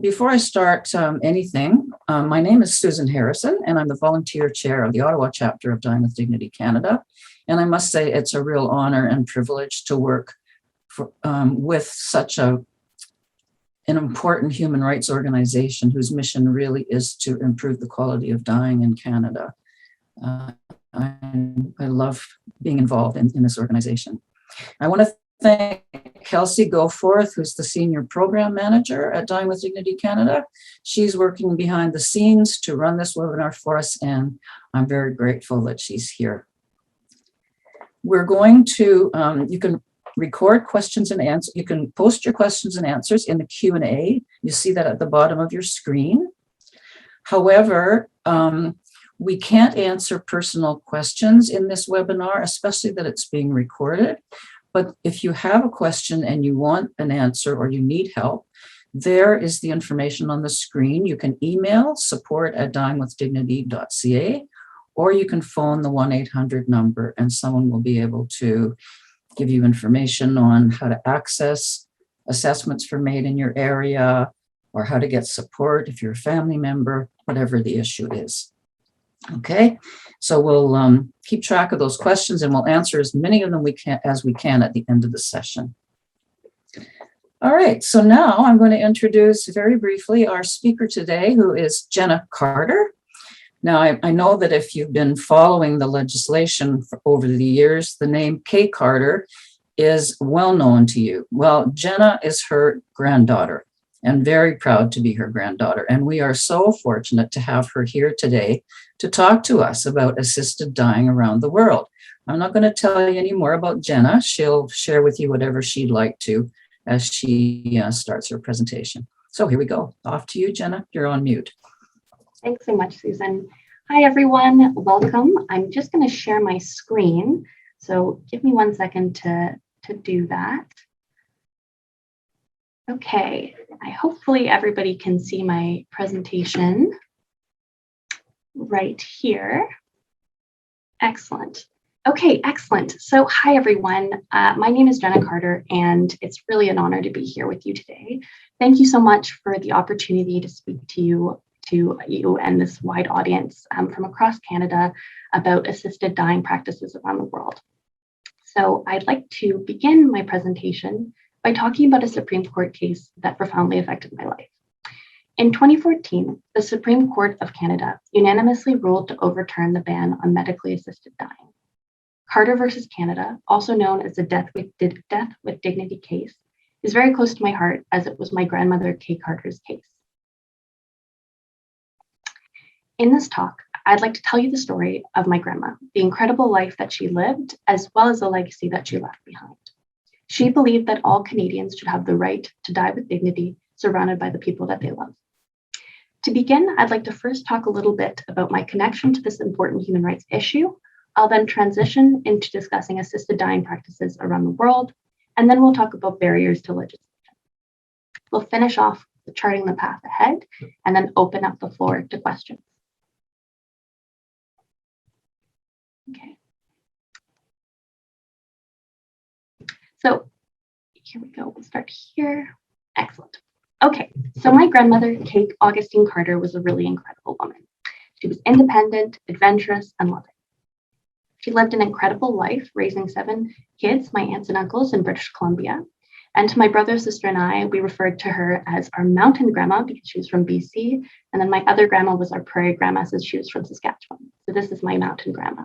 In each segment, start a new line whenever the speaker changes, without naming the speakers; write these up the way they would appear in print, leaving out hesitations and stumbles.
Before I start anything, my name is Susan Harrison, and I'm the volunteer chair of the Ottawa chapter of Dying with Dignity Canada. And I must say it's a real honor and privilege to work with such an important human rights organization whose mission really is to improve the quality of dying in Canada. I love being involved in this organization. I want to thank Kelsey Goforth, who's the Senior Program Manager at Dying with Dignity Canada. She's working behind the scenes to run this webinar for us, and I'm very grateful that she's here. We're going to, you can record questions and answers. You can post your questions and answers in the Q&A. You see that at the bottom of your screen. However, we can't answer personal questions in this webinar, especially that it's being recorded. But if you have a question and you want an answer or you need help, there is the information on the screen. You can email support@dyingwithdignity.ca, or you can phone the 1-800 number and someone will be able to give you information on how to access assessments for MAID in your area, or how to get support if you're a family member, whatever the issue is. Okay, so we'll keep track of those questions and we'll answer as many of them as we can at the end of the session. All right, so now I'm going to introduce very briefly our speaker today, who is Jenna Carter. Now, I know that if you've been following the legislation over the years, the name Kay Carter is well known to you. Well, Jenna is her granddaughter, and very proud to be her granddaughter. And we are so fortunate to have her here today to talk to us about assisted dying around the world. I'm not going to tell you any more about Jenna. She'll share with you whatever she'd like to as she starts her presentation. So here we go. Off to you, Jenna. You're on mute.
Thanks so much, Susan. Hi, everyone. Welcome. I'm just going to share my screen. So give me 1 second to do that. Okay, hopefully everybody can see my presentation right here. Excellent. Okay, excellent. So hi, everyone. My name is Jenna Carter, and it's really an honor to be here with you today. Thank you so much for the opportunity to speak to you and this wide audience from across Canada about assisted dying practices around the world. So I'd like to begin my presentation by talking about a Supreme Court case that profoundly affected my life. In 2014, the Supreme Court of Canada unanimously ruled to overturn the ban on medically assisted dying. Carter versus Canada, also known as the Death with Dignity case, is very close to my heart as it was my grandmother Kay Carter's case. In this talk, I'd like to tell you the story of my grandma, the incredible life that she lived, as well as the legacy that she left behind. She believed that all Canadians should have the right to die with dignity, surrounded by the people that they love. To begin, I'd like to first talk a little bit about my connection to this important human rights issue. I'll then transition into discussing assisted dying practices around the world, and then we'll talk about barriers to legislation. We'll finish off with charting the path ahead, and then open up the floor to questions. Okay. So here we go. We'll start here. Excellent. Okay. So my grandmother, Kay Augustine Carter, was a really incredible woman. She was independent, adventurous, and loving. She lived an incredible life, raising 7 kids, my aunts and uncles in British Columbia. And to my brother, sister, and I, we referred to her as our mountain grandma because she was from BC. And then my other grandma was our prairie grandma since she was from Saskatchewan. So this is my mountain grandma.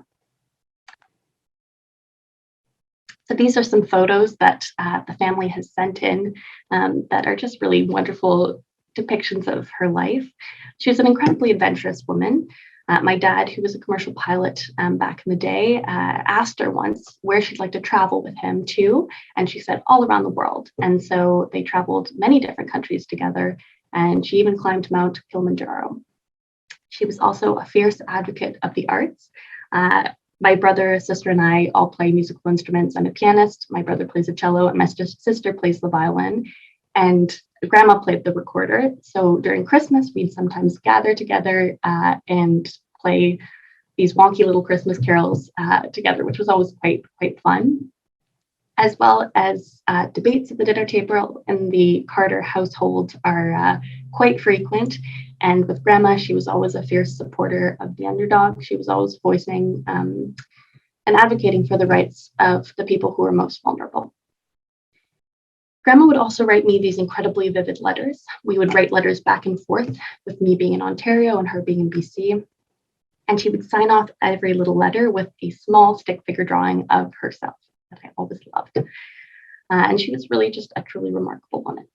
So these are some photos that the family has sent in that are just really wonderful depictions of her life. She was an incredibly adventurous woman. My dad, who was a commercial pilot back in the day, asked her once where she'd like to travel with him to, and she said all around the world. And so they traveled many different countries together, and she even climbed Mount Kilimanjaro. She was also a fierce advocate of the arts. My brother, sister, and I all play musical instruments. I'm a pianist. My brother plays the cello, and my sister plays the violin. And grandma played the recorder. So during Christmas, we'd sometimes gather together and play these wonky little Christmas carols together, which was always quite fun. as well as debates at the dinner table in the Carter household are quite frequent. And with Grandma, she was always a fierce supporter of the underdog. She was always voicing and advocating for the rights of the people who were most vulnerable. Grandma would also write me these incredibly vivid letters. We would write letters back and forth, with me being in Ontario and her being in BC. And she would sign off every little letter with a small stick figure drawing of herself that I always loved. And she was really just a truly remarkable woman.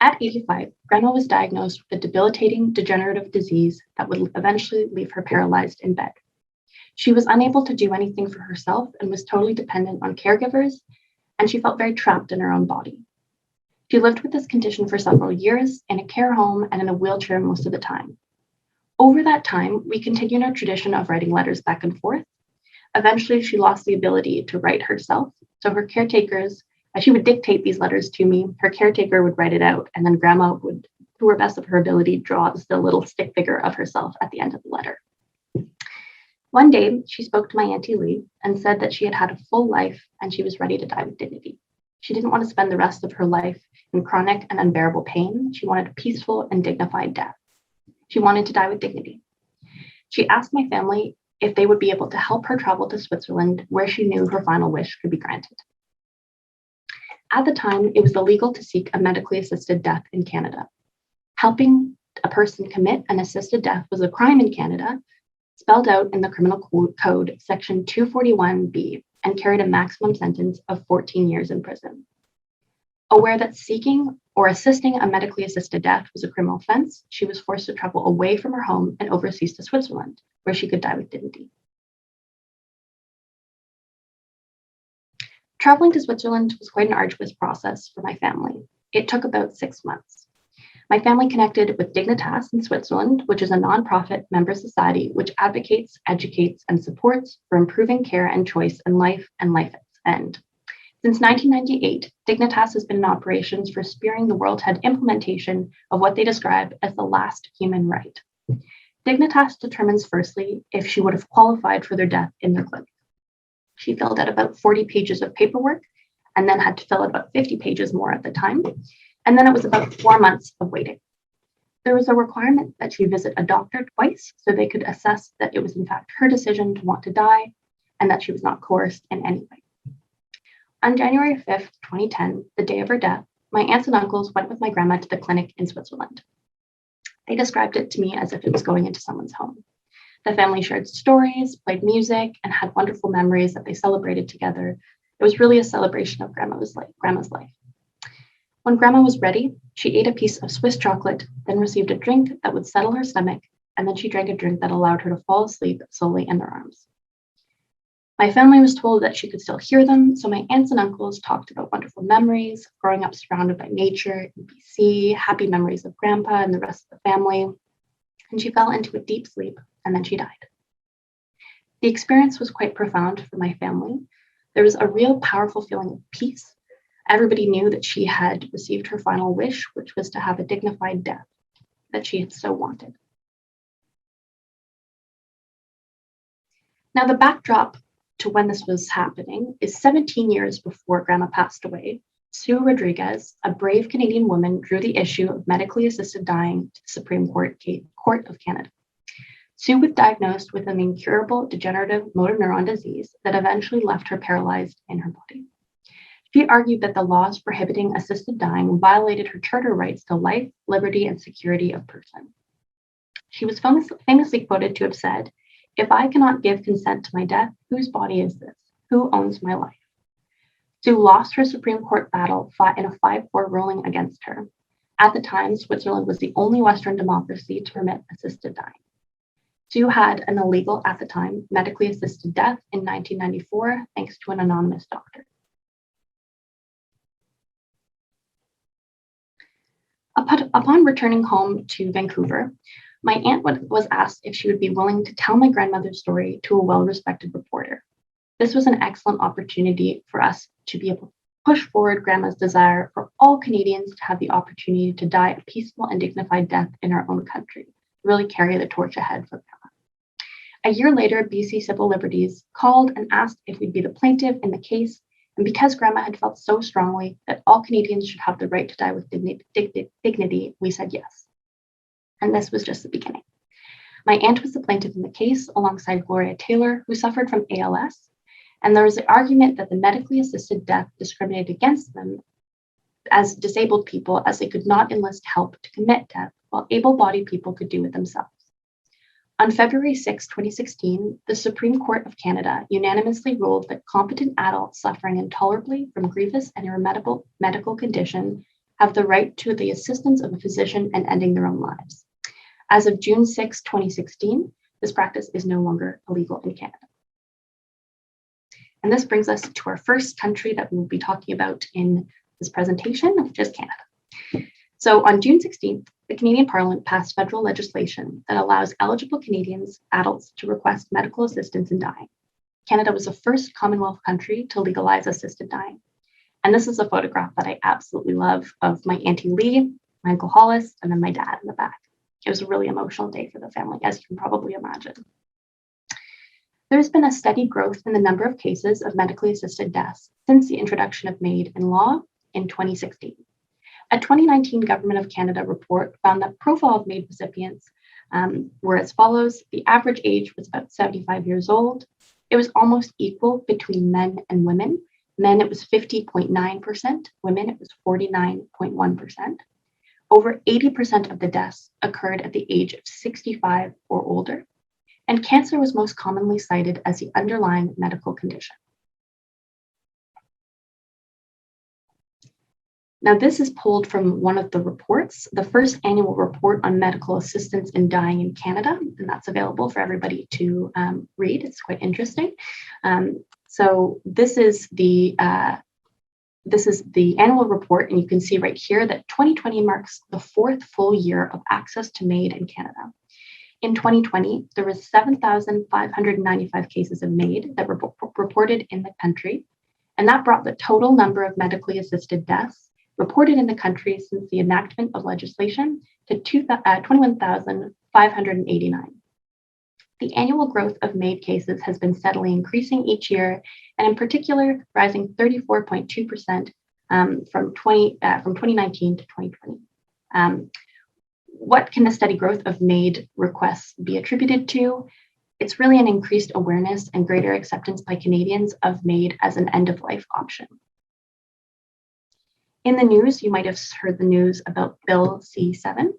At 85, Grandma was diagnosed with a debilitating degenerative disease that would eventually leave her paralyzed in bed. She was unable to do anything for herself and was totally dependent on caregivers, and she felt very trapped in her own body. She lived with this condition for several years in a care home and in a wheelchair most of the time. Over that time, we continued our tradition of writing letters back and forth. Eventually, she lost the ability to write herself, so her caretakers, she would dictate these letters to me, her caretaker would write it out, and then Grandma would, to her best of her ability, draw the little stick figure of herself at the end of the letter. One day, she spoke to my Auntie Lee and said that she had had a full life and she was ready to die with dignity. She didn't want to spend the rest of her life in chronic and unbearable pain. She wanted a peaceful and dignified death. She wanted to die with dignity. She asked my family if they would be able to help her travel to Switzerland, where she knew her final wish could be granted. At the time, it was illegal to seek a medically assisted death in Canada. Helping a person commit an assisted death was a crime in Canada, spelled out in the Criminal Code, Section 241B, and carried a maximum sentence of 14 years in prison. Aware that seeking or assisting a medically assisted death was a criminal offense, she was forced to travel away from her home and overseas to Switzerland, where she could die with dignity. Traveling to Switzerland was quite an arduous process for my family. It took about 6 months. My family connected with Dignitas in Switzerland, which is a nonprofit member society which advocates, educates, and supports for improving care and choice in life and life at its end. Since 1998, Dignitas has been in operations for spearheading the world-head implementation of what they describe as the last human right. Dignitas determines firstly if she would have qualified for their death in their clinic. She filled out about 40 pages of paperwork and then had to fill out about 50 pages more at the time. And then it was about 4 months of waiting. There was a requirement that she visit a doctor twice so they could assess that it was in fact her decision to want to die and that she was not coerced in any way. On January 5th, 2010, the day of her death, my aunts and uncles went with my grandma to the clinic in Switzerland. They described it to me as if it was going into someone's home. The family shared stories, played music, and had wonderful memories that they celebrated together. It was really a celebration of Grandma's life. When Grandma was ready, she ate a piece of Swiss chocolate, then received a drink that would settle her stomach, and then she drank a drink that allowed her to fall asleep slowly in their arms. My family was told that she could still hear them, so my aunts and uncles talked about wonderful memories, growing up surrounded by nature in BC, happy memories of Grandpa and the rest of the family, and she fell into a deep sleep, and then she died. The experience was quite profound for my family. There was a real powerful feeling of peace. Everybody knew that she had received her final wish, which was to have a dignified death that she had so wanted. Now, the backdrop to when this was happening is 17 years before Grandma passed away. Sue Rodriguez, a brave Canadian woman, drew the issue of medically assisted dying to the Supreme Court of Canada. Sue was diagnosed with an incurable degenerative motor neuron disease that eventually left her paralyzed in her body. She argued that the laws prohibiting assisted dying violated her charter rights to life, liberty, and security of person. She was famously quoted to have said, "If I cannot give consent to my death, whose body is this? Who owns my life?" Sue lost her Supreme Court battle, fought in a 5-4 ruling against her. At the time, Switzerland was the only Western democracy to permit assisted dying. Sue had an illegal, at the time, medically assisted death in 1994, thanks to an anonymous doctor. Upon returning home to Vancouver, my aunt was asked if she would be willing to tell my grandmother's story to a well-respected reporter. This was an excellent opportunity for us to be able to push forward Grandma's desire for all Canadians to have the opportunity to die a peaceful and dignified death in our own country, really carry the torch ahead for Grandma. A year later, BC Civil Liberties called and asked if we'd be the plaintiff in the case, and because Grandma had felt so strongly that all Canadians should have the right to die with dignity, we said yes. And this was just the beginning. My aunt was the plaintiff in the case alongside Gloria Taylor, who suffered from ALS, and there was the argument that the medically assisted death discriminated against them as disabled people, as they could not enlist help to commit death, while able-bodied people could do it themselves. On February 6, 2016, the Supreme Court of Canada unanimously ruled that competent adults suffering intolerably from grievous and irremediable medical condition have the right to the assistance of a physician in ending their own lives. As of June 6, 2016, this practice is no longer illegal in Canada. And this brings us to our first country that we'll be talking about in this presentation, which is Canada. So on June 16th, the Canadian Parliament passed federal legislation that allows eligible Canadians, adults, to request medical assistance in dying. Canada was the first Commonwealth country to legalize assisted dying. And this is a photograph that I absolutely love of my Auntie Lee, my Uncle Hollis, and then my dad in the back. It was a really emotional day for the family, as you can probably imagine. There's been a steady growth in the number of cases of medically assisted deaths since the introduction of MAID in law in 2016. A 2019 Government of Canada report found that profile of MAID recipients were as follows. The average age was about 75 years old. It was almost equal between men and women. Men, it was 50.9%. Women, it was 49.1%. Over 80% of the deaths occurred at the age of 65 or older. And cancer was most commonly cited as the underlying medical condition. Now, this is pulled from one of the reports, the first annual report on medical assistance in dying in Canada, and that's available for everybody to read. It's quite interesting. So this is the annual report, and you can see right here that 2020 marks the fourth full year of access to MAID in Canada. In 2020, there was 7,595 cases of MAID that were reported in the country, and that brought the total number of medically assisted deaths reported in the country since the enactment of legislation to 21,589. The annual growth of MAID cases has been steadily increasing each year, and in particular, rising 34.2% from 2019 to 2020. What can the steady growth of MAID requests be attributed to? It's really an increased awareness and greater acceptance by Canadians of MAID as an end-of-life option. In the news, you might have heard the news about Bill C7.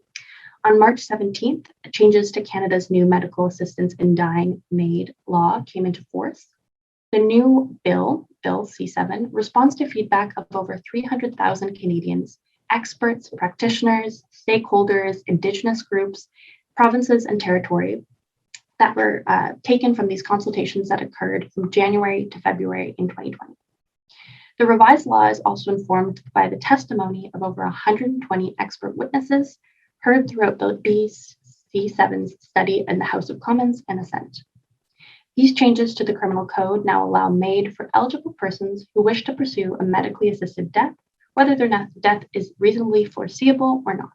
On March 17th, changes to Canada's new medical assistance in dying MAID law came into force. The new bill, Bill C7, responds to feedback of over 300,000 Canadians, experts, practitioners, stakeholders, Indigenous groups, provinces, and territory that were taken from these consultations that occurred from January to February in 2020. The revised law is also informed by the testimony of over 120 expert witnesses heard throughout the BC7's study in the House of Commons and Assent. These changes to the criminal code now allow MAID for eligible persons who wish to pursue a medically assisted death, whether their death is reasonably foreseeable or not.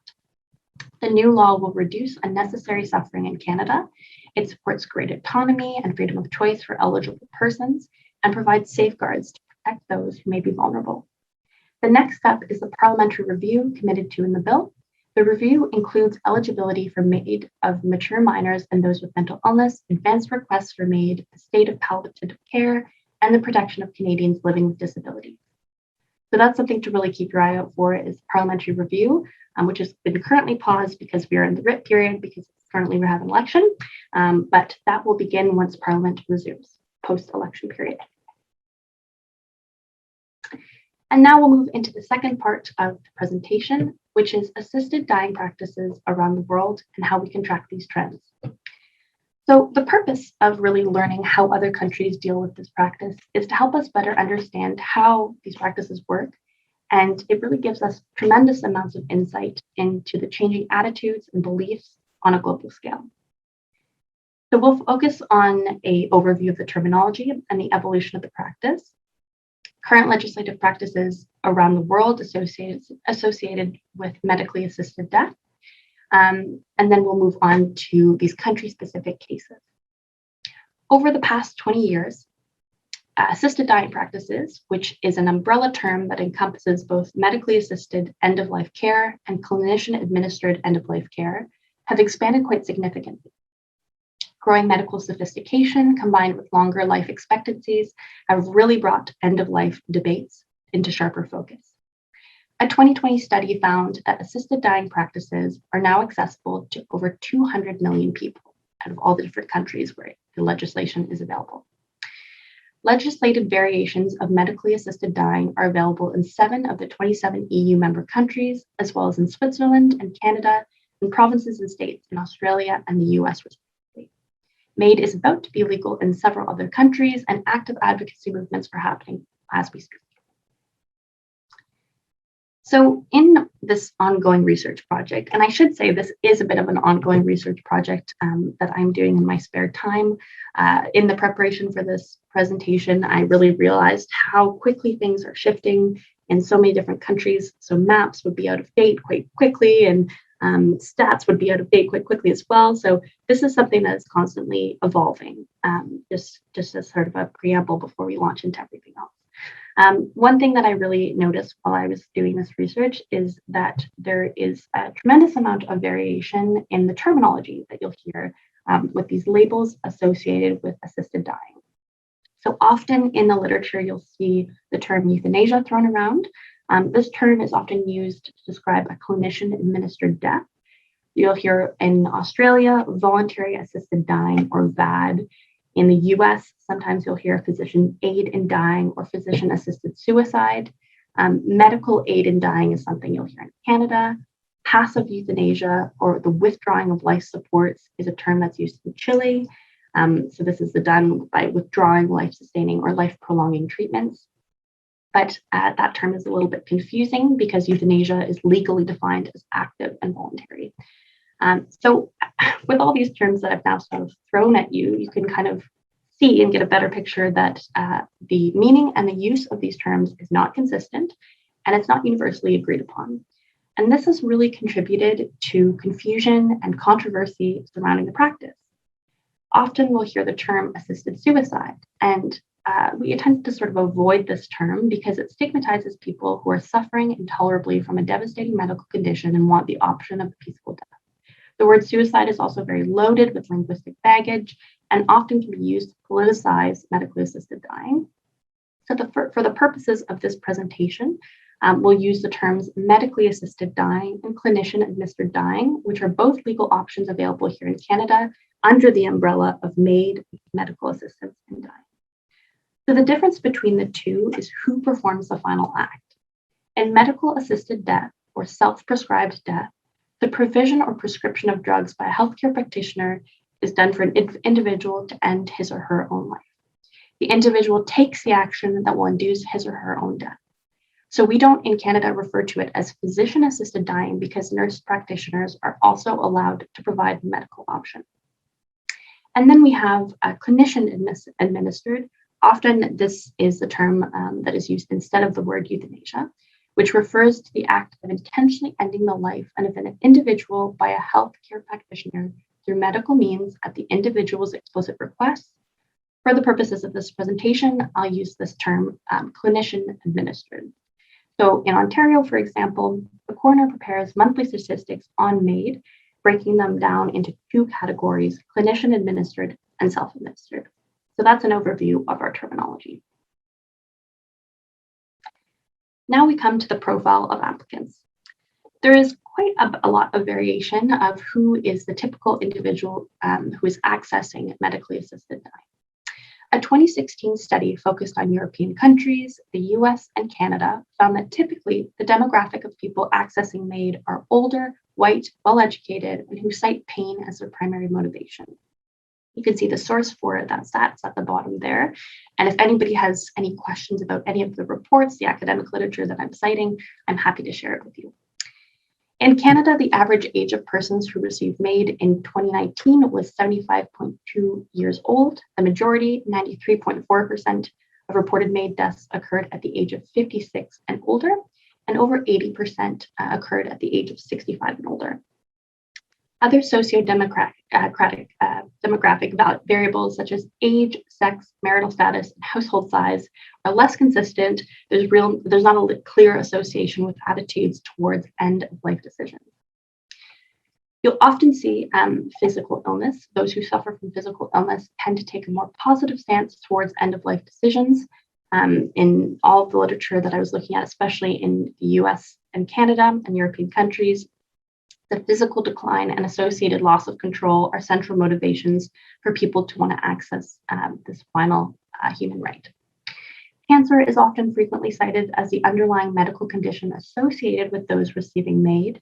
The new law will reduce unnecessary suffering in Canada. It supports great autonomy and freedom of choice for eligible persons and provides safeguards to protect those who may be vulnerable. The next step is the parliamentary review committed to in the bill. The review includes eligibility for MAID of mature minors and those with mental illness, advanced requests for MAID, the state of palliative care, and the protection of Canadians living with disabilities. So that's something to really keep your eye out for, is parliamentary review, which has been currently paused because we are in the writ period because currently we have an election, but that will begin once Parliament resumes post-election period. And now we'll move into the second part of the presentation, which is assisted dying practices around the world and how we can track these trends. So the purpose of really learning how other countries deal with this practice is to help us better understand how these practices work. And it really gives us tremendous amounts of insight into the changing attitudes and beliefs on a global scale. So we'll focus on an overview of the terminology and the evolution of the practice, current legislative practices around the world associated with medically assisted death, and then we'll move on to these country-specific cases. Over the past 20 years, assisted dying practices, which is an umbrella term that encompasses both medically assisted end-of-life care and clinician-administered end-of-life care, have expanded quite significantly. Growing medical sophistication combined with longer life expectancies have really brought end-of-life debates into sharper focus. A 2020 study found that assisted dying practices are now accessible to over 200 million people out of all the different countries where the legislation is available. Legislated variations of medically assisted dying are available in 7 of the 27 EU member countries, as well as in Switzerland and Canada, and provinces and states in Australia and the US, respectively. MAID is about to be legal in several other countries, and active advocacy movements are happening as we speak. So in this ongoing research project, and I should say this is a bit of an ongoing research project that I'm doing in my spare time, in the preparation for this presentation, I really realized how quickly things are shifting in so many different countries. So maps would be out of date quite quickly, and stats would be out of date quite quickly as well. So this is something that is constantly evolving, just as sort of a preamble before we launch into everything else. One thing that I really noticed while I was doing this research is that there is a tremendous amount of variation in the terminology that you'll hear with these labels associated with assisted dying. So often in the literature, you'll see the term euthanasia thrown around. This term is often used to describe a clinician-administered death. You'll hear in Australia, voluntary assisted dying, or VAD. In the US, sometimes you'll hear physician aid in dying or physician-assisted suicide. Medical aid in dying is something you'll hear in Canada. Passive euthanasia, or the withdrawing of life supports, is a term that's used in Chile. So this is done by withdrawing life-sustaining or life-prolonging treatments. But that term is a little bit confusing because euthanasia is legally defined as active and voluntary. So with all these terms that I've now sort of thrown at you, you can kind of see and get a better picture that the meaning and the use of these terms is not consistent, and it's not universally agreed upon. And this has really contributed to confusion and controversy surrounding the practice. Often we'll hear the term assisted suicide, and we attempt to sort of avoid this term because it stigmatizes people who are suffering intolerably from a devastating medical condition and want the option of a peaceful death. The word suicide is also very loaded with linguistic baggage and often can be used to politicize medically assisted dying. So for the purposes of this presentation, we'll use the terms medically assisted dying and clinician-administered dying, which are both legal options available here in Canada under the umbrella of MAID, medical assistance in dying. So the difference between the two is who performs the final act. In medical assisted death or self-prescribed death, the provision or prescription of drugs by a healthcare practitioner is done for an individual to end his or her own life. The individual takes the action that will induce his or her own death. So we don't in Canada refer to it as physician-assisted dying because nurse practitioners are also allowed to provide the medical option. And then we have clinician-administered. Often this is the term that is used instead of the word euthanasia, which refers to the act of intentionally ending the life of an individual by a healthcare practitioner through medical means at the individual's explicit request. For the purposes of this presentation, I'll use this term clinician-administered. So in Ontario, for example, the coroner prepares monthly statistics on MAID, breaking them down into 2 categories, clinician-administered and self-administered. So that's an overview of our terminology. Now we come to the profile of applicants. There is quite a lot of variation of who is the typical individual who is accessing medically assisted dying. A 2016 study focused on European countries, the US and Canada, found that typically the demographic of people accessing MAID are older, white, well-educated, and who cite pain as their primary motivation. You can see the source for that stats at the bottom there. And if anybody has any questions about any of the reports, the academic literature that I'm citing, I'm happy to share it with you. In Canada, the average age of persons who received MAID in 2019 was 75.2 years old. The majority, 93.4% of reported MAID deaths occurred at the age of 56 and older, and over 80% occurred at the age of 65 and older. Other demographic variables such as age, sex, marital status, and household size are less consistent. There's not a clear association with attitudes towards end-of-life decisions. You'll often see physical illness. Those who suffer from physical illness tend to take a more positive stance towards end-of-life decisions. In all of the literature that I was looking at, especially in the US and Canada and European countries, the physical decline and associated loss of control are central motivations for people to want to access this final human right. Cancer is often frequently cited as the underlying medical condition associated with those receiving MAID.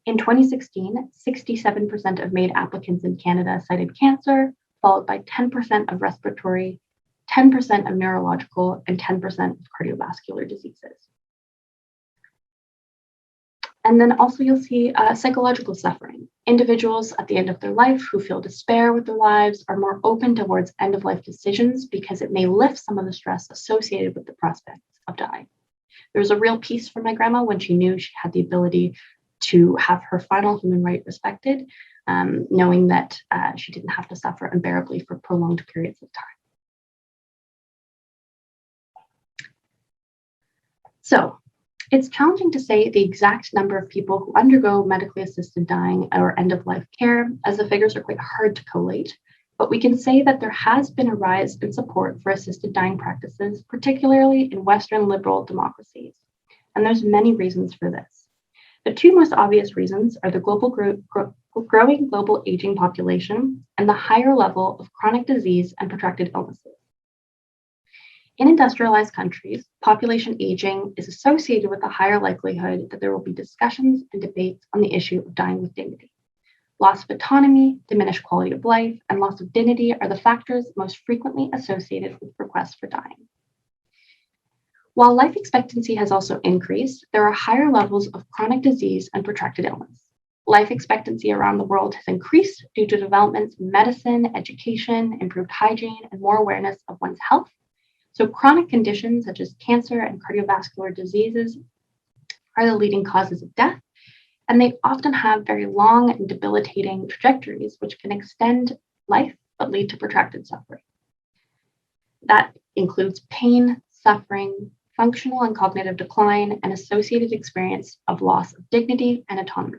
In 2016, 67% of MAID applicants in Canada cited cancer, followed by 10% of respiratory, 10% of neurological, and 10% of cardiovascular diseases. And then also you'll see psychological suffering. Individuals at the end of their life who feel despair with their lives are more open towards end-of-life decisions because it may lift some of the stress associated with the prospect of dying. There was a real peace for my grandma when she knew she had the ability to have her final human right respected, knowing that she didn't have to suffer unbearably for prolonged periods of time. So, it's challenging to say the exact number of people who undergo medically assisted dying or end-of-life care, as the figures are quite hard to collate, but we can say that there has been a rise in support for assisted dying practices, particularly in Western liberal democracies. And there's many reasons for this. The two most obvious reasons are the growing global aging population and the higher level of chronic disease and protracted illnesses. In industrialized countries, population aging is associated with a higher likelihood that there will be discussions and debates on the issue of dying with dignity. Loss of autonomy, diminished quality of life, and loss of dignity are the factors most frequently associated with requests for dying. While life expectancy has also increased, there are higher levels of chronic disease and protracted illness. Life expectancy around the world has increased due to developments in medicine, education, improved hygiene, and more awareness of one's health. So chronic conditions such as cancer and cardiovascular diseases are the leading causes of death, and they often have very long and debilitating trajectories, which can extend life but lead to protracted suffering. That includes pain, suffering, functional and cognitive decline, and associated experience of loss of dignity and autonomy.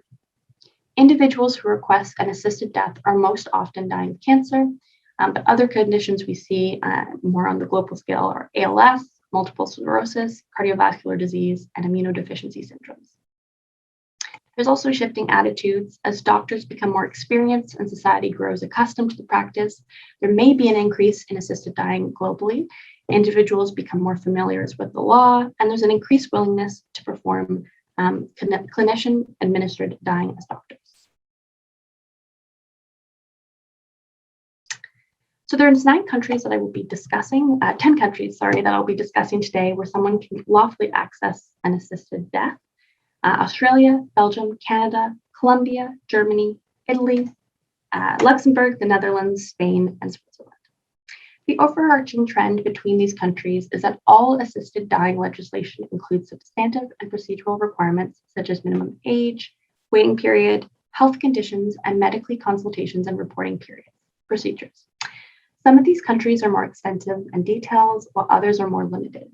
Individuals who request an assisted death are most often dying of cancer, but other conditions we see more on the global scale are ALS, multiple sclerosis, cardiovascular disease, and immunodeficiency syndromes. There's also shifting attitudes. As doctors become more experienced and society grows accustomed to the practice, there may be an increase in assisted dying globally. Individuals become more familiar with the law, and there's an increased willingness to perform clinician-administered dying as doctors. So there's 10 countries that I'll be discussing today where someone can lawfully access an assisted death. Australia, Belgium, Canada, Colombia, Germany, Italy, Luxembourg, the Netherlands, Spain, and Switzerland. The overarching trend between these countries is that all assisted dying legislation includes substantive and procedural requirements such as minimum age, waiting period, health conditions, and medically consultations and reporting procedures. Some of these countries are more extensive and detailed, while others are more limited.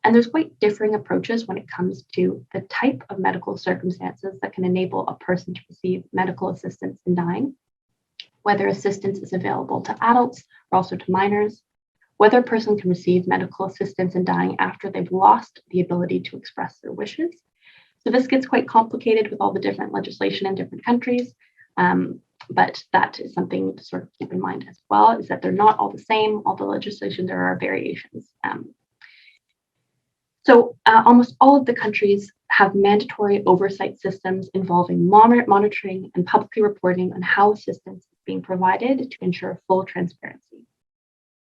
And there's quite differing approaches when it comes to the type of medical circumstances that can enable a person to receive medical assistance in dying, whether assistance is available to adults or also to minors, whether a person can receive medical assistance in dying after they've lost the ability to express their wishes. So this gets quite complicated with all the different legislation in different countries. But that is something to sort of keep in mind as well, is that they're not all the same. All the legislation, there are variations. So almost all of the countries have mandatory oversight systems involving monitoring and publicly reporting on how assistance is being provided to ensure full transparency.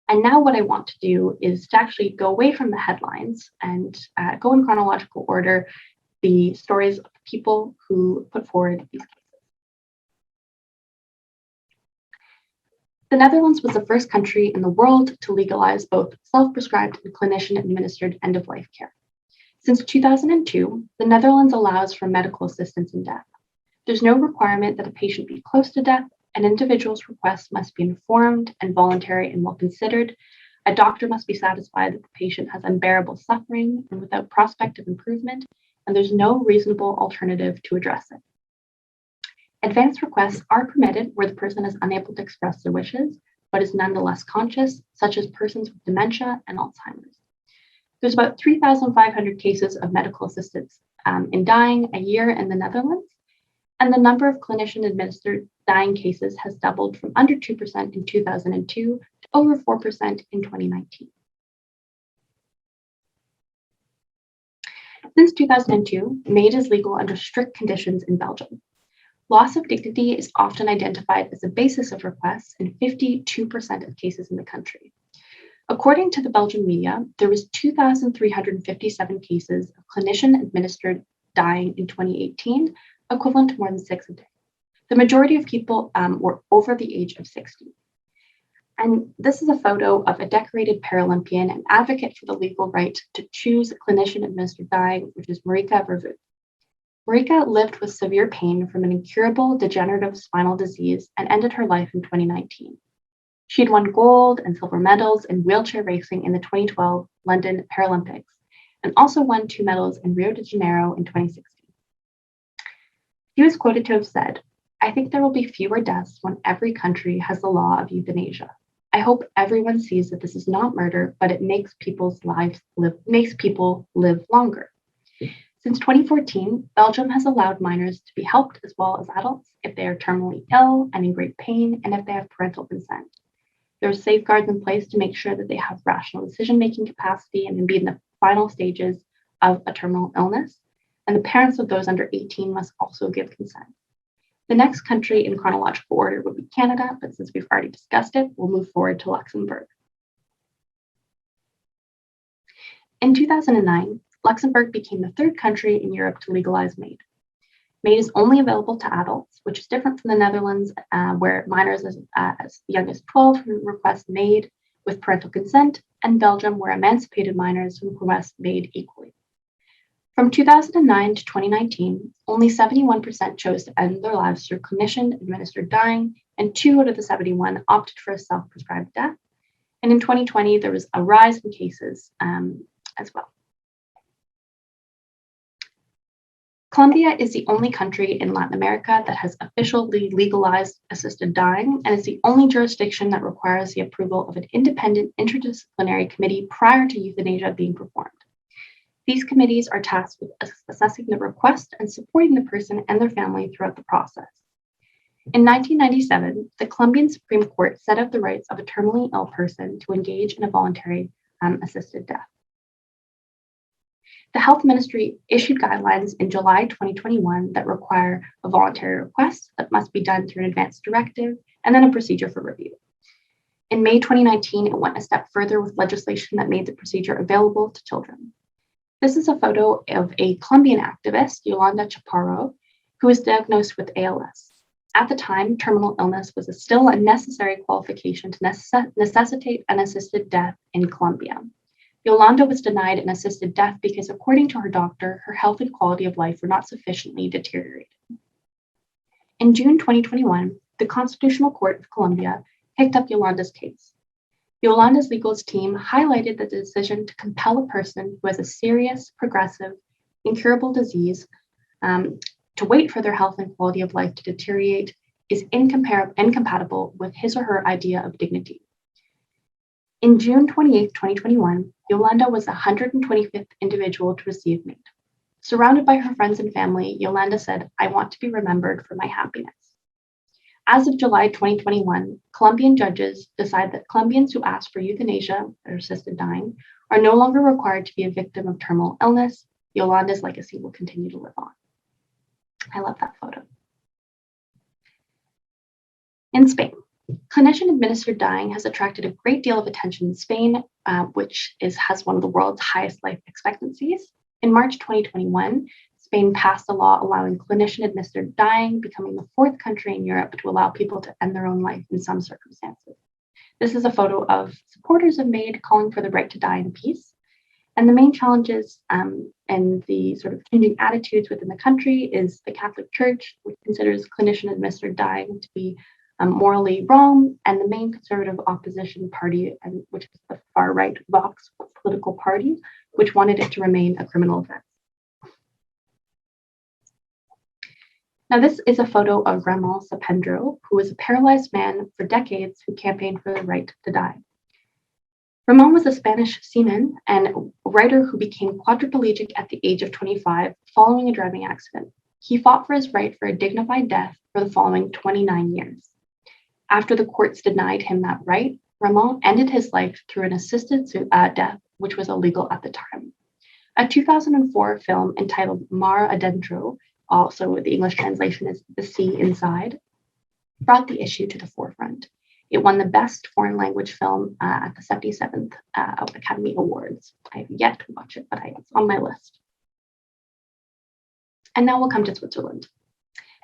And now what I want to do is to actually go away from the headlines and go in chronological order, the stories of people who put forward these cases. The Netherlands was the first country in the world to legalize both self-prescribed and clinician-administered end-of-life care. Since 2002, the Netherlands allows for medical assistance in death. There's no requirement that a patient be close to death. An individual's request must be informed and voluntary and well considered. A doctor must be satisfied that the patient has unbearable suffering and without prospect of improvement, and there's no reasonable alternative to address it. Advance requests are permitted where the person is unable to express their wishes, but is nonetheless conscious, such as persons with dementia and Alzheimer's. There's about 3,500 cases of medical assistance in dying a year in the Netherlands, and the number of clinician-administered dying cases has doubled from under 2% in 2002 to over 4% in 2019. Since 2002, MAID is legal under strict conditions in Belgium. Loss of dignity is often identified as the basis of requests in 52% of cases in the country. According to the Belgian media, there was 2,357 cases of clinician-administered dying in 2018, equivalent to more than 6 a day. The majority of people were over the age of 60. And this is a photo of a decorated Paralympian and advocate for the legal right to choose clinician-administered dying, which is Marika Vervoet. Marika lived with severe pain from an incurable degenerative spinal disease and ended her life in 2019. She had won gold and silver medals in wheelchair racing in the 2012 London Paralympics and also won 2 medals in Rio de Janeiro in 2016. He was quoted to have said, "I think there will be fewer deaths when every country has the law of euthanasia. I hope everyone sees that this is not murder, but it makes people live longer." Since 2014, Belgium has allowed minors to be helped as well as adults if they are terminally ill and in great pain and if they have parental consent. There are safeguards in place to make sure that they have rational decision-making capacity and be in the final stages of a terminal illness. And the parents of those under 18 must also give consent. The next country in chronological order would be Canada, but since we've already discussed it, we'll move forward to Luxembourg. In 2009, Luxembourg became the 3rd country in Europe to legalize MAID. MAID is only available to adults, which is different from the Netherlands, where minors as young as 12 who request MAID with parental consent, and Belgium, where emancipated minors who request MAID equally. From 2009 to 2019, only 71% chose to end their lives through clinician-administered dying, and 2 out of the 71 opted for a self-prescribed death. And in 2020, there was a rise in cases as well. Colombia is the only country in Latin America that has officially legalized assisted dying, and is the only jurisdiction that requires the approval of an independent interdisciplinary committee prior to euthanasia being performed. These committees are tasked with assessing the request and supporting the person and their family throughout the process. In 1997, the Colombian Supreme Court set out the rights of a terminally ill person to engage in a voluntary assisted death. The Health Ministry issued guidelines in July 2021 that require a voluntary request that must be done through an advance directive and then a procedure for review. In May 2019, it went a step further with legislation that made the procedure available to children. This is a photo of a Colombian activist, Yolanda Chaparro, who was diagnosed with ALS. At the time, terminal illness was still a necessary qualification to necessitate an assisted death in Colombia. Yolanda was denied an assisted death because, according to her doctor, her health and quality of life were not sufficiently deteriorated. In June 2021, the Constitutional Court of Colombia picked up Yolanda's case. Yolanda's legal team highlighted that the decision to compel a person who has a serious, progressive, incurable disease to wait for their health and quality of life to deteriorate is incompatible with his or her idea of dignity. In June 28, 2021, Yolanda was the 125th individual to receive MAID. Surrounded by her friends and family, Yolanda said, "I want to be remembered for my happiness." As of July 2021, Colombian judges decide that Colombians who ask for euthanasia or assisted dying are no longer required to be a victim of terminal illness. Yolanda's legacy will continue to live on. I love that photo. In Spain, clinician-administered dying has attracted a great deal of attention in Spain, which has one of the world's highest life expectancies. In March 2021, Spain passed a law allowing clinician-administered dying, becoming the 4th country in Europe to allow people to end their own life in some circumstances. This is a photo of supporters of MAID calling for the right to die in peace. And the main challenges and the sort of changing attitudes within the country is the Catholic Church, which considers clinician-administered dying to be morally wrong, and the main conservative opposition party, which is the far-right Vox political party, which wanted it to remain a criminal offense. Now, this is a photo of Ramon Sapendro, who was a paralyzed man for decades who campaigned for the right to die. Ramon was a Spanish seaman and writer who became quadriplegic at the age of 25 following a driving accident. He fought for his right for a dignified death for the following 29 years. After the courts denied him that right, Ramon ended his life through an assisted death, which was illegal at the time. A 2004 film entitled Mar Adentro, also the English translation is The Sea Inside, brought the issue to the forefront. It won the Best Foreign Language Film at the 77th Academy Awards. I have yet to watch it, but it's on my list. And now we'll come to Switzerland.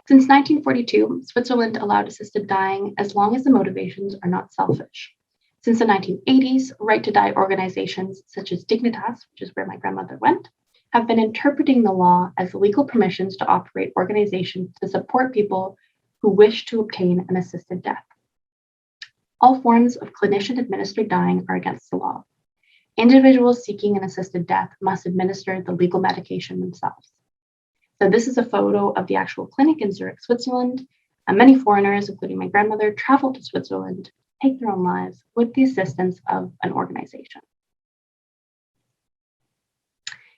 Since 1942, Switzerland allowed assisted dying as long as the motivations are not selfish. Since the 1980s, right-to-die organizations such as Dignitas, which is where my grandmother went, have been interpreting the law as legal permissions to operate organizations to support people who wish to obtain an assisted death. All forms of clinician-administered dying are against the law. Individuals seeking an assisted death must administer the legal medication themselves. So this is a photo of the actual clinic in Zurich, Switzerland. Many foreigners, including my grandmother, travel to Switzerland to take their own lives with the assistance of an organization.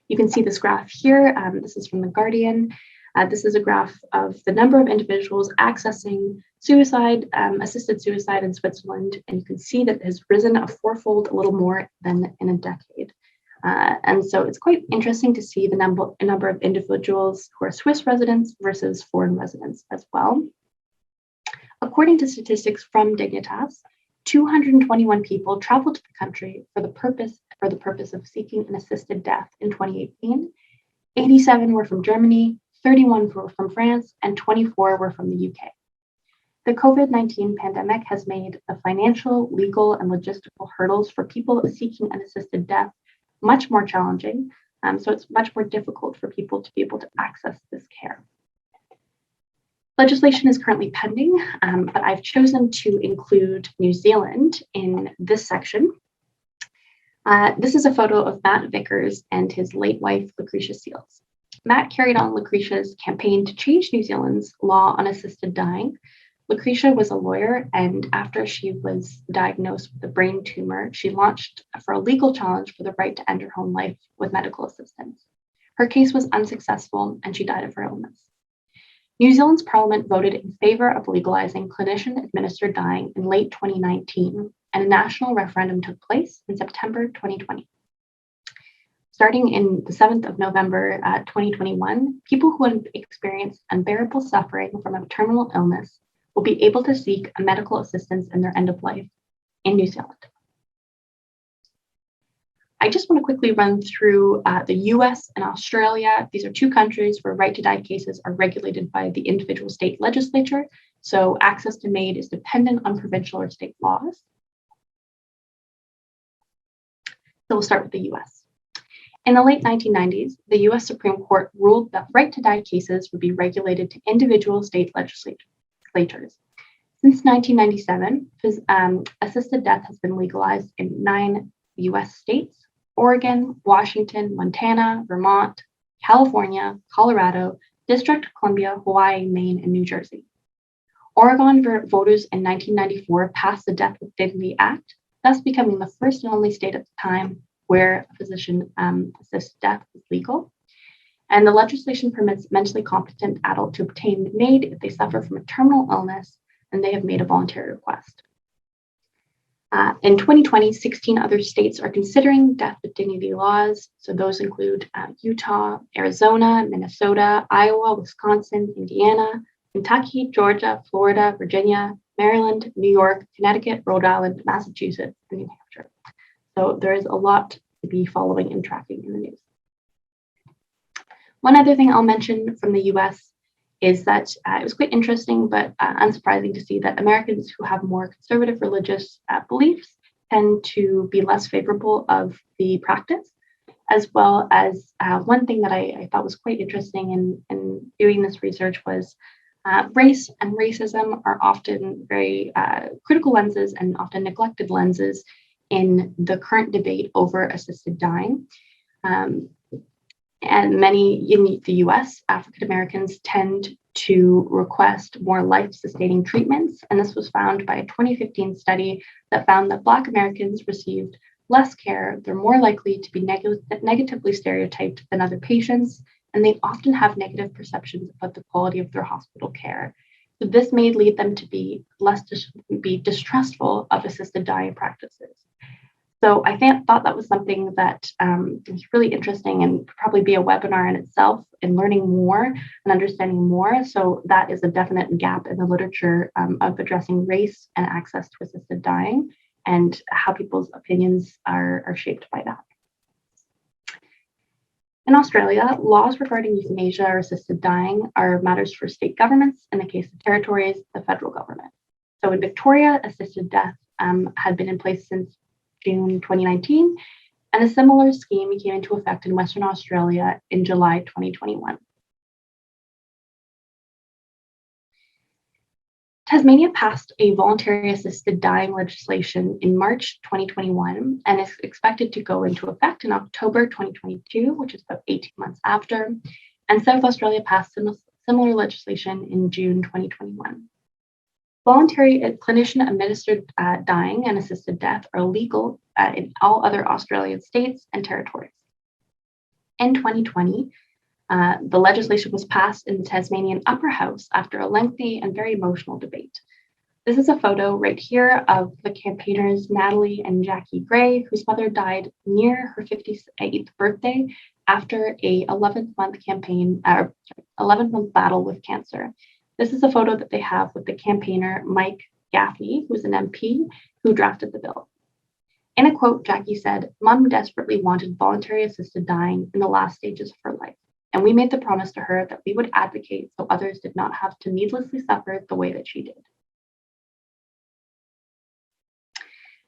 You can see this graph here. This is from The Guardian. This is a graph of the number of individuals accessing suicide, assisted suicide in Switzerland. And you can see that it has risen a fourfold, a little more than in a decade. And so it's quite interesting to see the number of individuals who are Swiss residents versus foreign residents as well. According to statistics from Dignitas, 221 people traveled to the country for the purpose of seeking an assisted death in 2018. 87 were from Germany, 31 were from France, and 24 were from the UK. The COVID-19 pandemic has made the financial, legal, and logistical hurdles for people seeking an assisted death much more challenging. So it's much more difficult for people to be able to access this care. Legislation is currently pending, but I've chosen to include New Zealand in this section. This is a photo of Matt Vickers and his late wife, Lucretia Seals. Matt carried on Lucretia's campaign to change New Zealand's law on assisted dying. Lucretia was a lawyer, and after she was diagnosed with a brain tumor, she launched for a legal challenge for the right to end her own life with medical assistance. Her case was unsuccessful, and she died of her illness. New Zealand's parliament voted in favor of legalizing clinician-administered dying in late 2019, and a national referendum took place in September 2020. Starting in the 7th of November 2021, people who have experienced unbearable suffering from a terminal illness will be able to seek a medical assistance in their end of life in New Zealand. I just want to quickly run through the US and Australia. These are two countries where right-to-die cases are regulated by the individual state legislature. So access to MAID is dependent on provincial or state laws. So we'll start with the US. In the late 1990s, the US Supreme Court ruled that right-to-die cases would be regulated to individual state legislatures. Since 1997, assisted death has been legalized in 9 US states: Oregon, Washington, Montana, Vermont, California, Colorado, District of Columbia, Hawaii, Maine, and New Jersey. Oregon voters in 1994 passed the Death with Dignity Act, thus becoming the first and only state at the time where a physician-assisted death is legal. And the legislation permits mentally competent adults to obtain MAID if they suffer from a terminal illness and they have made a voluntary request. In 2020, 16 other states are considering death with dignity laws. So those include Utah, Arizona, Minnesota, Iowa, Wisconsin, Indiana, Kentucky, Georgia, Florida, Virginia, Maryland, New York, Connecticut, Rhode Island, Massachusetts, and New Hampshire. So there is a lot to be following and tracking in the news. One other thing I'll mention from the US is that it was quite interesting, but unsurprising to see that Americans who have more conservative religious beliefs tend to be less favorable of the practice. as well as one thing that I thought was quite interesting in doing this research was race and racism are often very critical lenses and often neglected lenses in the current debate over assisted dying. And many in the US, African Americans tend to request more life-sustaining treatments. And this was found by a 2015 study that found that Black Americans received less care. They're more likely to be negatively stereotyped than other patients, and they often have negative perceptions about the quality of their hospital care. So this may lead them to be distrustful of assisted dying practices. So I thought that was something that was really interesting and could probably be a webinar in itself in learning more and understanding more. So that is a definite gap in the literature of addressing race and access to assisted dying and how people's opinions are shaped by that. In Australia, laws regarding euthanasia or assisted dying are matters for state governments. In the case of territories, the federal government. So in Victoria, assisted death had been in place since June 2019, and a similar scheme came into effect in Western Australia in July 2021. Tasmania passed a voluntary assisted dying legislation in March 2021 and is expected to go into effect in October 2022, which is about 18 months after. And South Australia passed similar legislation in June 2021. Voluntary clinician-administered dying and assisted death are legal in all other Australian states and territories. In 2020, the legislation was passed in the Tasmanian Upper House after a lengthy and very emotional debate. This is a photo right here of the campaigners Natalie and Jackie Gray, whose mother died near her 58th birthday after a 11-month 11-month battle with cancer. This is a photo that they have with the campaigner Mike Gaffney, who's an MP who drafted the bill. In a quote, Jackie said, "Mom desperately wanted voluntary assisted dying in the last stages of her life, and we made the promise to her that we would advocate so others did not have to needlessly suffer the way that she did."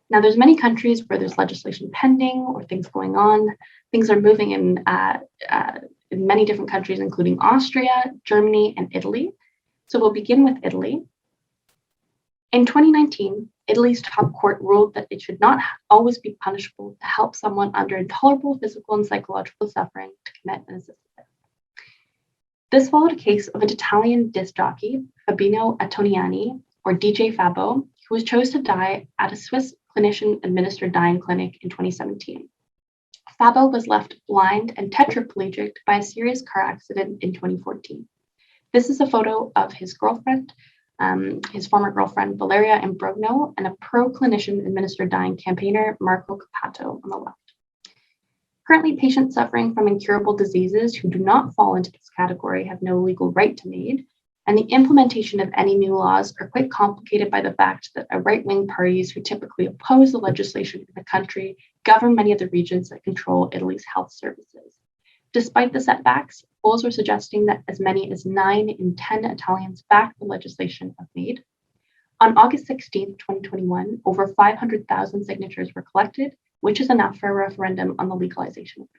Now, there's many countries where there's legislation pending or things going on. Things are moving in many different countries, including Austria, Germany, and Italy. So we'll begin with Italy. In 2019, Italy's top court ruled that it should not always be punishable to help someone under intolerable physical and psychological suffering to commit an assisted death. This followed a case of an Italian disc jockey, Fabino Antoniani, or DJ Fabo, who was chosen to die at a Swiss clinician-administered dying clinic in 2017. Fabo was left blind and tetraplegic by a serious car accident in 2014. This is a photo of his girlfriend, his former girlfriend, Valeria Imbrogno, and a pro-clinician administered dying campaigner, Marco Cappato, on the left. Currently, patients suffering from incurable diseases who do not fall into this category have no legal right to MAID, and the implementation of any new laws are quite complicated by the fact that right-wing parties who typically oppose the legislation in the country govern many of the regions that control Italy's health services. Despite the setbacks, polls are suggesting that as many as 9 in 10 Italians back the legislation of MAID. On August 16, 2021, over 500,000 signatures were collected, which is enough for a referendum on the legalization of MAID.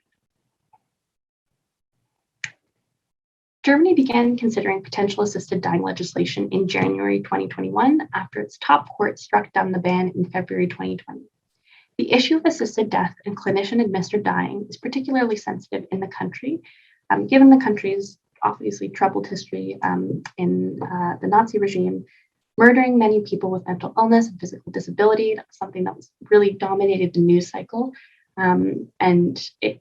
Germany began considering potential assisted dying legislation in January 2021 after its top court struck down the ban in February 2020. The issue of assisted death and clinician-administered dying is particularly sensitive in the country, given the country's obviously troubled history in the Nazi regime, murdering many people with mental illness and physical disability. That was something that was really dominated the news cycle, and it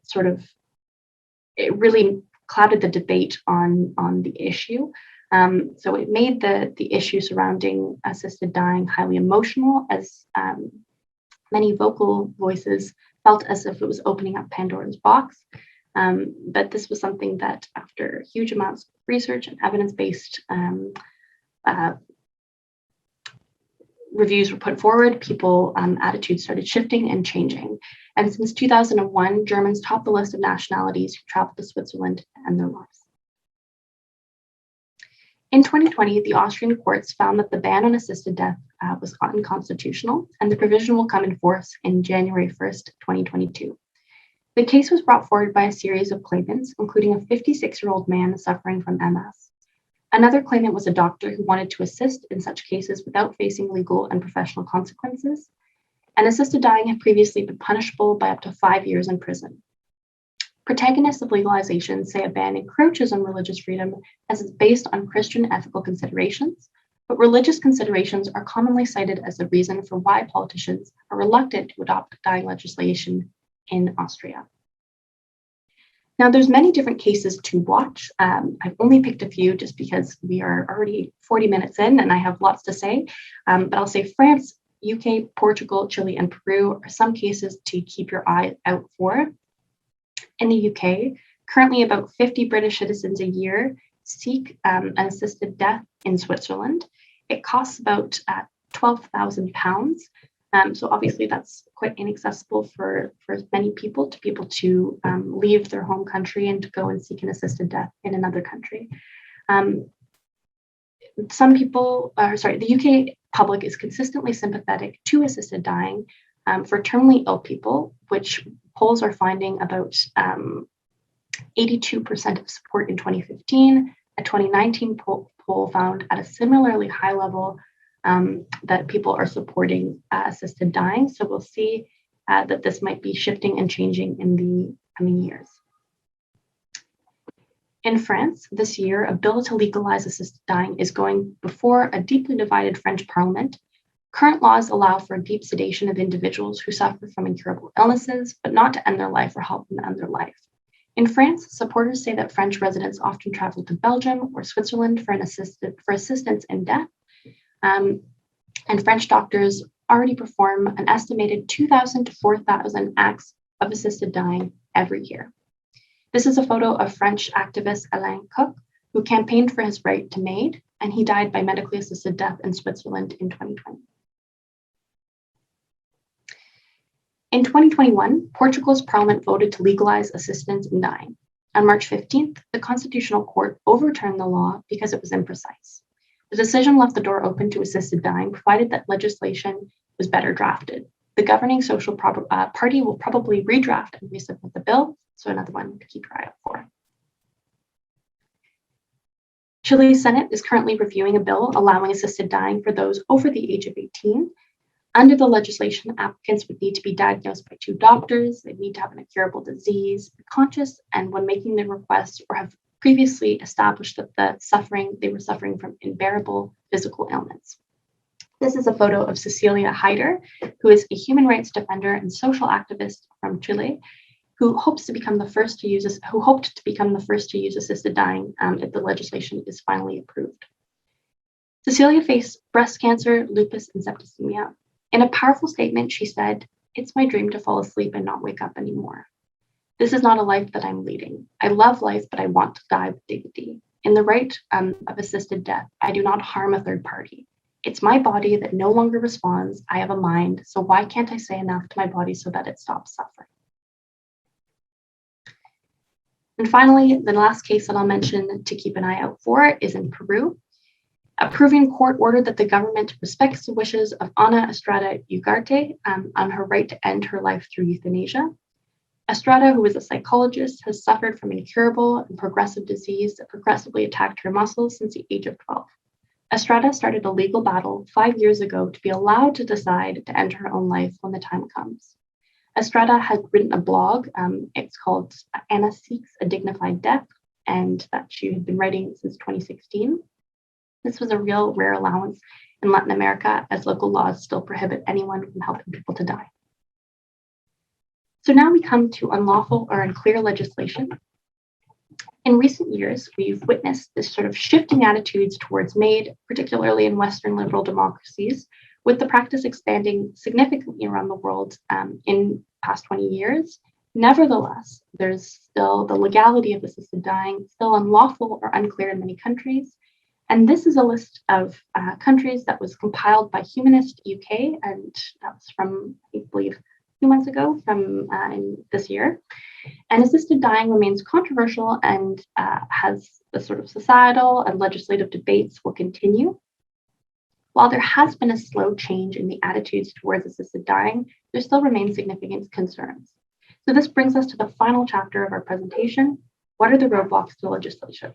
really clouded the debate on the issue. So it made the issue surrounding assisted dying highly emotional, as many vocal voices felt as if it was opening up Pandora's box. But this was something that, after huge amounts of research and evidence-based reviews were put forward, people attitudes started shifting and changing. And since 2001, Germans topped the list of nationalities who traveled to Switzerland to end their lives. In 2020, the Austrian courts found that the ban on assisted death was unconstitutional, and the provision will come in force in January 1st, 2022. The case was brought forward by a series of claimants, including a 56-year-old man suffering from MS. Another claimant was a doctor who wanted to assist in such cases without facing legal and professional consequences. And assisted dying had previously been punishable by up to 5 years in prison. Protagonists of legalization say a ban encroaches on religious freedom as it's based on Christian ethical considerations, but religious considerations are commonly cited as the reason for why politicians are reluctant to adopt dying legislation in Austria. Now, there's many different cases to watch. I've only picked a few just because we are already 40 minutes in and I have lots to say, but I'll say France, UK, Portugal, Chile, and Peru are some cases to keep your eye out for. In the UK, currently about 50 British citizens a year seek an assisted death in Switzerland. It costs about £12,000. So obviously that's quite inaccessible for many people to be able to leave their home country and to go and seek an assisted death in another country. The UK public is consistently sympathetic to assisted dying for terminally ill people, which polls are finding about 82% of support in 2015. A 2019 poll found at a similarly high level that people are supporting assisted dying. So we'll see that this might be shifting and changing in the coming years. In France, this year, a bill to legalize assisted dying is going before a deeply divided French parliament. Current laws allow for deep sedation of individuals who suffer from incurable illnesses, but not to end their life or help them end their life. In France, supporters say that French residents often travel to Belgium or Switzerland for assistance in death. And French doctors already perform an estimated 2,000 to 4,000 acts of assisted dying every year. This is a photo of French activist Alain Coq, who campaigned for his right to MAID, and he died by medically assisted death in Switzerland in 2020. In 2021, Portugal's parliament voted to legalize assistance in dying. On March 15th, the Constitutional Court overturned the law because it was imprecise. The decision left the door open to assisted dying, provided that legislation was better drafted. The governing Social Party will probably redraft and resubmit the bill, so another one to keep your eye out for. Chile's Senate is currently reviewing a bill allowing assisted dying for those over the age of 18. Under the legislation, applicants would need to be diagnosed by 2 doctors, they need to have an incurable disease, be conscious, and when making the request or have previously established that they were suffering from unbearable physical ailments. This is a photo of Cecilia Heider, who is a human rights defender and social activist from Chile, who hoped to become the first to use assisted dying if the legislation is finally approved. Cecilia faced breast cancer, lupus, and septicemia. In a powerful statement, she said, "It's my dream to fall asleep and not wake up anymore. This is not a life that I'm leading. I love life, but I want to die with dignity. In the right of assisted death, I do not harm a third party. It's my body that no longer responds. I have a mind, so why can't I say enough to my body so that it stops suffering?" And finally, the last case that I'll mention to keep an eye out for is in Peru. A Peruvian court ordered that the government respects the wishes of Ana Estrada Ugarte on her right to end her life through euthanasia. Estrada, who is a psychologist, has suffered from incurable and progressive disease that progressively attacked her muscles since the age of 12. Estrada started a legal battle 5 years ago to be allowed to decide to end her own life when the time comes. Estrada had written a blog. It's called Anna Seeks a Dignified Death, and that she had been writing since 2016. This was a real rare allowance in Latin America, as local laws still prohibit anyone from helping people to die. So now we come to unlawful or unclear legislation. In recent years, we've witnessed this sort of shifting attitudes towards MAID, particularly in Western liberal democracies, with the practice expanding significantly around the world in the past 20 years. Nevertheless, there's still the legality of assisted dying, still unlawful or unclear in many countries. And this is a list of countries that was compiled by Humanist UK, and that was from, I believe, 2 months ago from in this year. And assisted dying remains controversial and has the sort of societal and legislative debates will continue. While there has been a slow change in the attitudes towards assisted dying, there still remain significant concerns. So this brings us to the final chapter of our presentation. What are the roadblocks to legislation?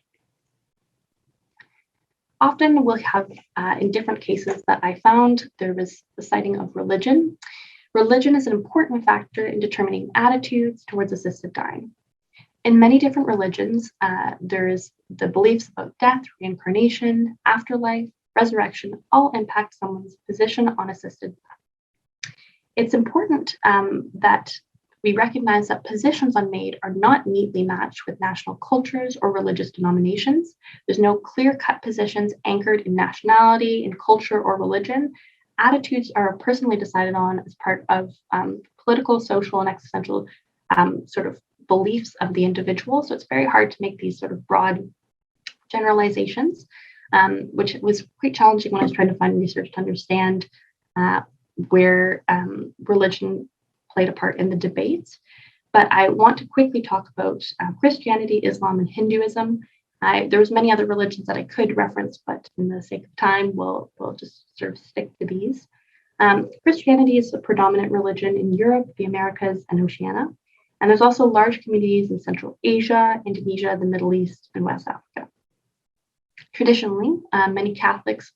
Often we'll have, in different cases that I found, there was the citing of religion. Religion is an important factor in determining attitudes towards assisted dying. In many different religions, there's the beliefs about death, reincarnation, afterlife, resurrection, all impact someone's position on assisted death. It's important that we recognize that positions on MAID are not neatly matched with national cultures or religious denominations. There's no clear-cut positions anchored in nationality, in culture, or religion. Attitudes are personally decided on as part of political, social, and existential sort of beliefs of the individual. So it's very hard to make these sort of broad generalizations, which was quite challenging when I was trying to find research to understand where religion played a part in the debates. But I want to quickly talk about Christianity, Islam, and Hinduism. There was many other religions that I could reference, but in the sake of time, we'll just sort of stick to these. Christianity is the predominant religion in Europe, the Americas, and Oceania. And there's also large communities in Central Asia, Indonesia, the Middle East, and West Africa. Traditionally, many Catholics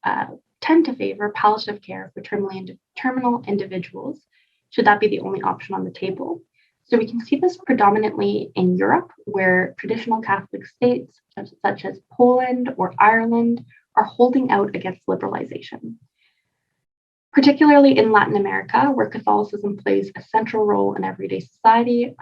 tend to favor palliative care for terminal individuals, should that be the only option on the table. So we can see this predominantly in Europe, where traditional Catholic states, such as Poland or Ireland, are holding out against liberalization. Particularly in Latin America, where Catholicism plays a central role in everyday society,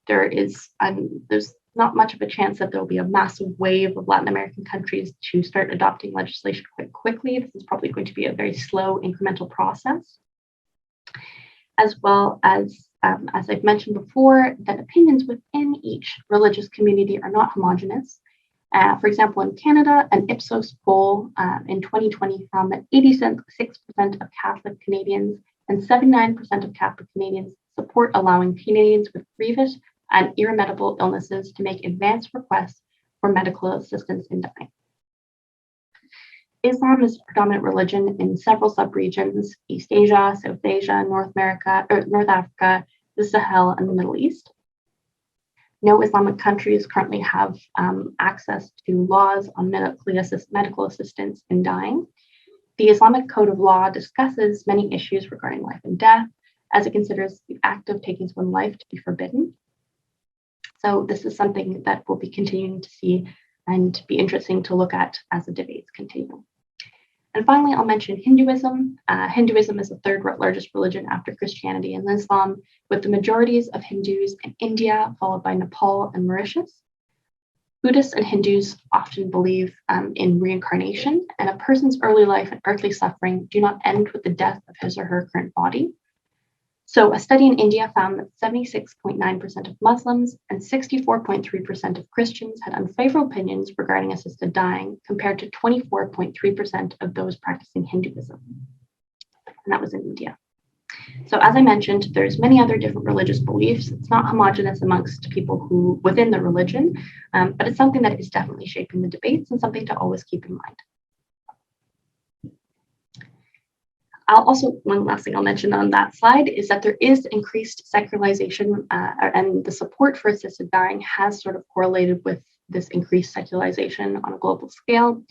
there's not much of a chance that there will be a massive wave of Latin American countries to start adopting legislation quite quickly. This is probably going to be a very slow, incremental process. As well as I've mentioned before, that opinions within each religious community are not homogenous. For example, in Canada, an Ipsos poll in 2020 found that 86% of Catholic Canadians and 79% of Catholic Canadians support allowing Canadians with grievous and irremediable illnesses to make advance requests for medical assistance in dying. Islam is a predominant religion in several subregions: East Asia, South Asia, North Africa, the Sahel, and the Middle East. No Islamic countries currently have access to laws on medical assistance in dying. The Islamic Code of Law discusses many issues regarding life and death, as it considers the act of taking one's life to be forbidden. So this is something that we'll be continuing to see and be interesting to look at as the debates continue. And finally, I'll mention Hinduism. Hinduism is the third largest religion after Christianity and Islam, with the majorities of Hindus in India, followed by Nepal and Mauritius. Buddhists and Hindus often believe in reincarnation, and a person's early life and earthly suffering do not end with the death of his or her current body. So a study in India found that 76.9% of Muslims and 64.3% of Christians had unfavorable opinions regarding assisted dying, compared to 24.3% of those practicing Hinduism. And that was in India. So as I mentioned, there's many other different religious beliefs. It's not homogenous amongst people who within the religion, but it's something that is definitely shaping the debates and something to always keep in mind. One last thing I'll mention on that slide is that there is increased secularization, and the support for assisted dying has sort of correlated with this increased secularization on a global scale.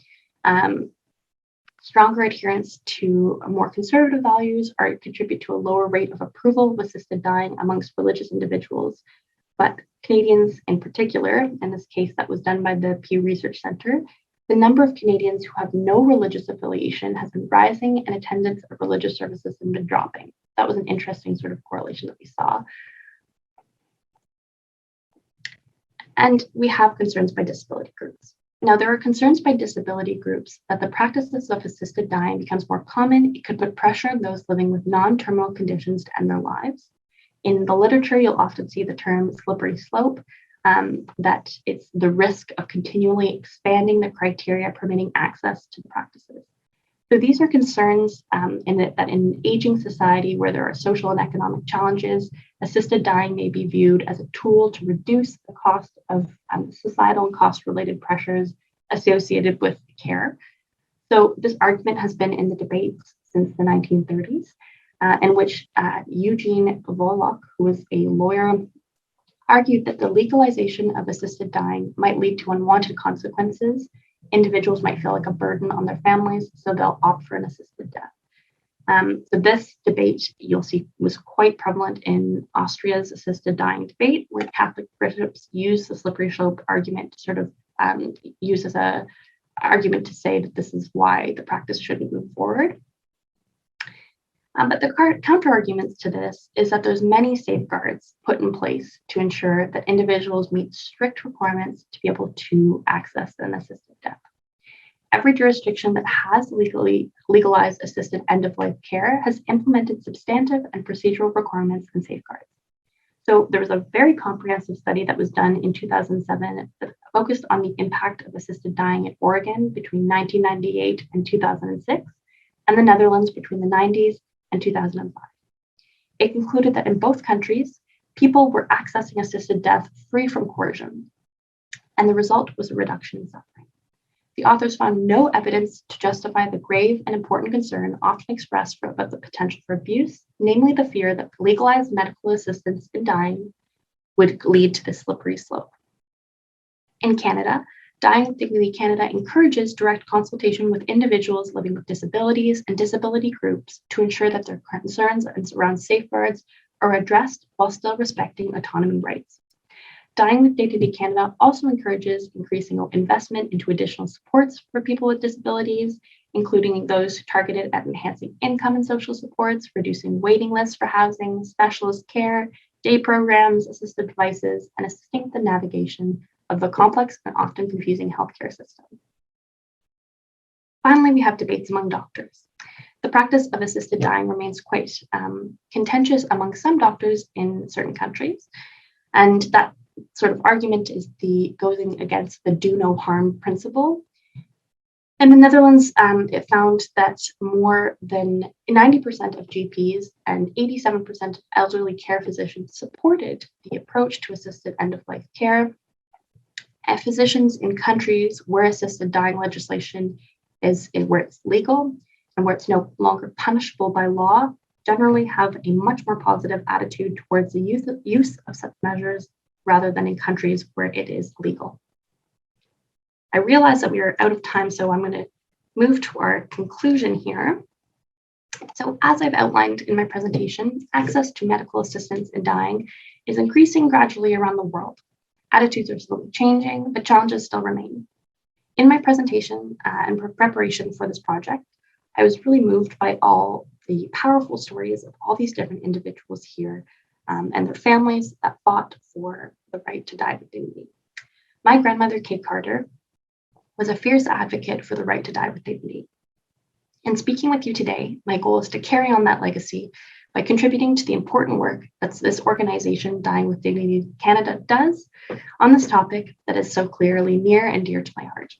Stronger adherence to more conservative values contribute to a lower rate of approval of assisted dying amongst religious individuals. But Canadians in particular, in this case that was done by the Pew Research Centre, the number of Canadians who have no religious affiliation has been rising, and attendance at religious services has been dropping. That was an interesting sort of correlation that we saw. And we have concerns by disability groups. Now, there are concerns by disability groups that the practices of assisted dying becomes more common. It could put pressure on those living with non-terminal conditions to end their lives. In the literature, you'll often see the term slippery slope, that it's the risk of continually expanding the criteria permitting access to the practices. So these are concerns that in an aging society where there are social and economic challenges, assisted dying may be viewed as a tool to reduce the cost of societal and cost-related pressures associated with care. So this argument has been in the debates since the 1930s, in which Eugene Volokh, who was a lawyer argued that the legalization of assisted dying might lead to unwanted consequences. Individuals might feel like a burden on their families, so they'll opt for an assisted death. So this debate, you'll see, was quite prevalent in Austria's assisted dying debate, where Catholic bishops use the slippery slope argument to sort of use as a argument to say that this is why the practice shouldn't move forward. But the counter arguments to this is that there's many safeguards put in place to ensure that individuals meet strict requirements to be able to access an assisted death. Every jurisdiction that has legalized assisted end-of-life care has implemented substantive and procedural requirements and safeguards. So there was a very comprehensive study that was done in 2007 that focused on the impact of assisted dying in Oregon between 1998 and 2006, and the Netherlands between the 90s and 2005. It concluded that in both countries, people were accessing assisted death free from coercion, and the result was a reduction in suffering. The authors found no evidence to justify the grave and important concern often expressed about the potential for abuse, namely the fear that legalized medical assistance in dying would lead to this slippery slope. In Canada, Dying with Dignity Canada encourages direct consultation with individuals living with disabilities and disability groups to ensure that their concerns around safeguards are addressed while still respecting autonomy rights. Dying with Dignity Canada also encourages increasing investment into additional supports for people with disabilities, including those targeted at enhancing income and social supports, reducing waiting lists for housing, specialist care, day programs, assistive devices, and assisting with the navigation of the complex and often confusing healthcare system. Finally, we have debates among doctors. The practice of assisted dying remains quite contentious among some doctors in certain countries, and that sort of argument is going against the do no harm principle. In the Netherlands, it found that more than 90% of GPs and 87% of elderly care physicians supported the approach to assisted end-of-life care. And physicians in countries where assisted dying legislation is where it's legal and where it's no longer punishable by law generally have a much more positive attitude towards the use of such measures rather than in countries where it is legal. I realize that we are out of time, so I'm going to move to our conclusion here. So as I've outlined in my presentation, access to medical assistance in dying is increasing gradually around the world. Attitudes are slowly changing, but challenges still remain. In my presentation and preparation for this project, I was really moved by all the powerful stories of all these different individuals here and their families that fought for the right to die with dignity. My grandmother, Kate Carter, was a fierce advocate for the right to die with dignity. In speaking with you today, my goal is to carry on that legacy by contributing to the important work that this organization, Dying with Dignity Canada, does on this topic that is so clearly near and dear to my heart.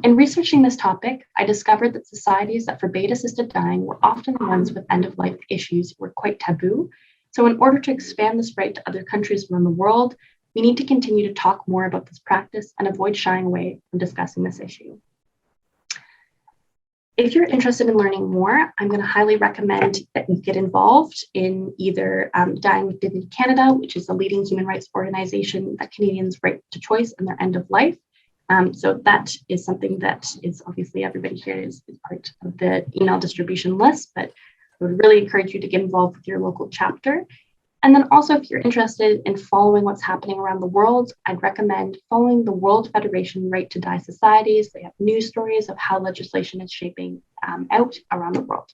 In researching this topic, I discovered that societies that forbade assisted dying were often the ones with end-of-life issues were quite taboo. So in order to expand this right to other countries around the world, we need to continue to talk more about this practice and avoid shying away from discussing this issue. If you're interested in learning more, I'm going to highly recommend that you get involved in either Dying with Dignity Canada, which is a leading human rights organization that Canadians' right to choice and their end of life. So that is something that is obviously everybody here is part of the email distribution list, but I would really encourage you to get involved with your local chapter. And then also, if you're interested in following what's happening around the world, I'd recommend following the World Federation Right to Die Societies. They have news stories of how legislation is shaping out around the world.